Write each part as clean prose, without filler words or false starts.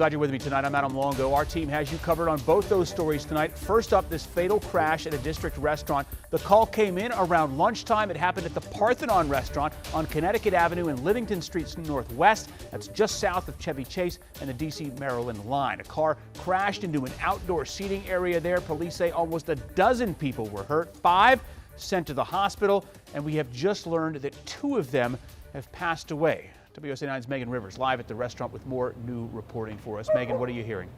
Glad you're with me tonight. I'm Adam Longo. Our team has you covered on both those stories tonight. First up, this fatal crash at a district restaurant. The call came in around lunchtime. It happened at the Parthenon Restaurant on Connecticut Avenue and Livingston Streets Northwest. That's just south of Chevy Chase and the D.C. Maryland line. A car crashed into an outdoor seating area there. Police say almost a dozen people were hurt, 5 sent to the hospital, and we have just learned that 2 of them have passed away. WSA 9's Megan Rivers live at the restaurant with more new reporting for us. Megan, what are you hearing?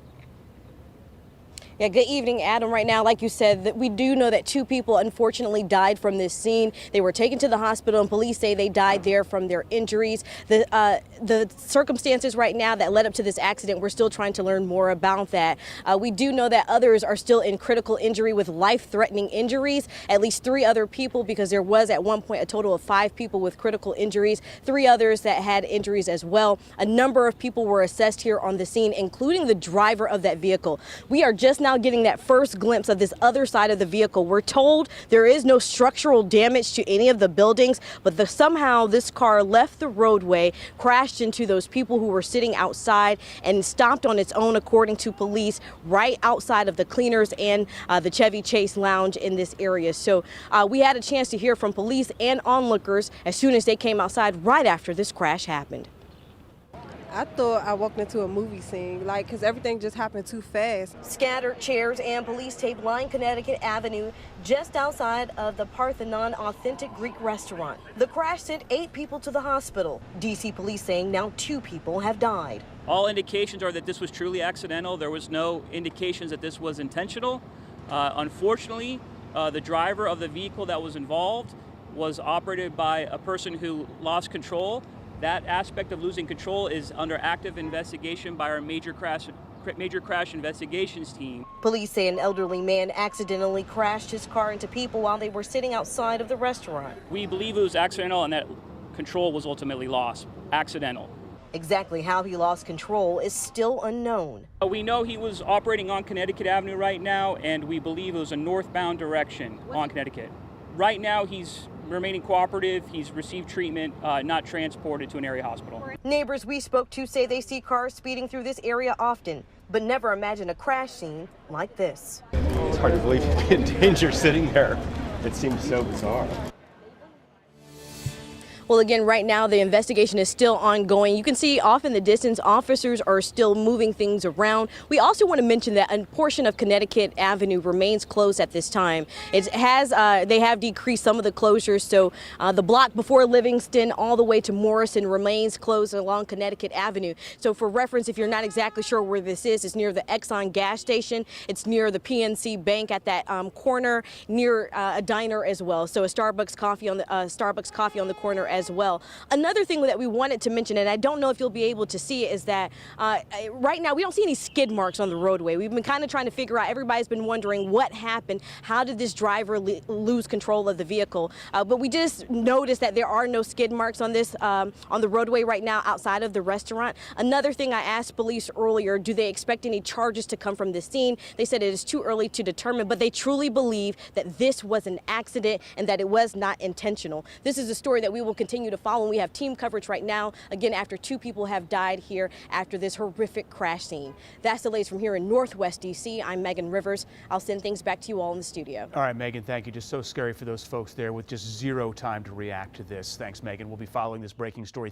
Yeah, good evening, Adam. Right now, like you said, that we do know that 2 people unfortunately died from this scene. They were taken to the hospital, and police say they died there from their injuries. The circumstances right now that led up to this accident, we're still trying to learn more about that. We do know that others are still in critical injury with life-threatening injuries. At least 3 other people, because there was at one point a total of 5 people with critical injuries, 3 others that had injuries as well. A number of people were assessed here on the scene, including the driver of that vehicle. We are just now getting that first glimpse of this other side of the vehicle. We're told there is no structural damage to any of the buildings, but somehow this car left the roadway, crashed into those people who were sitting outside, and stopped on its own, according to police, right outside of the cleaners and the Chevy Chase lounge in this area. So we had a chance to hear from police and onlookers as soon as they came outside right after this crash happened. I thought I walked into a movie scene, because everything just happened too fast. Scattered chairs and police tape line Connecticut Avenue just outside of the Parthenon Authentic Greek Restaurant. The crash sent 8 people to the hospital. D.C. police saying now 2 people have died. All indications are that this was truly accidental. There was no indications that this was intentional. Unfortunately, the driver of the vehicle that was involved was operated by a person who lost control. That aspect of losing control is under active investigation by our major crash investigations team. Police say an elderly man accidentally crashed his car into people while they were sitting outside of the restaurant. We believe it was accidental and that control was ultimately lost. Accidental. Exactly how he lost control is still unknown. We know he was operating on Connecticut Avenue right now, and we believe it was a northbound direction on Connecticut. Right now, he's remaining cooperative. He's received treatment, not transported to an area hospital. Neighbors we spoke to say they see cars speeding through this area often, but never imagine a crash scene like this. It's hard to believe you'd be in danger sitting there. It seems so bizarre. Well, again, right now the investigation is still ongoing. You can see off in the distance, officers are still moving things around. We also want to mention that a portion of Connecticut Avenue remains closed at this time. It has, they have decreased some of the closures, so the block before Livingston all the way to Morrison remains closed along Connecticut Avenue. So for reference, if you're not exactly sure where this is, it's near the Exxon gas station. It's near the PNC Bank at that corner, near a diner as well. So a Starbucks coffee on the corner as well. Another thing that we wanted to mention, and I don't know if you'll be able to see it, is that right now we don't see any skid marks on the roadway. We've been kind of trying to figure out, everybody's been wondering what happened. How did this driver lose control of the vehicle? But we just noticed that there are no skid marks on this on the roadway right now outside of the restaurant. Another thing, I asked police earlier, do they expect any charges to come from this scene? They said it is too early to determine, but they truly believe that this was an accident and that it was not intentional. This is a story that we will continue to follow, and we have team coverage right now, again, after 2 people have died here after this horrific crash scene. That's the latest from here in Northwest D.C. I'm Megan Rivers. I'll send things back to you all in the studio. All right, Megan, thank you. Just so scary for those folks there with just 0 time to react to this. Thanks, Megan. We'll be following this breaking story.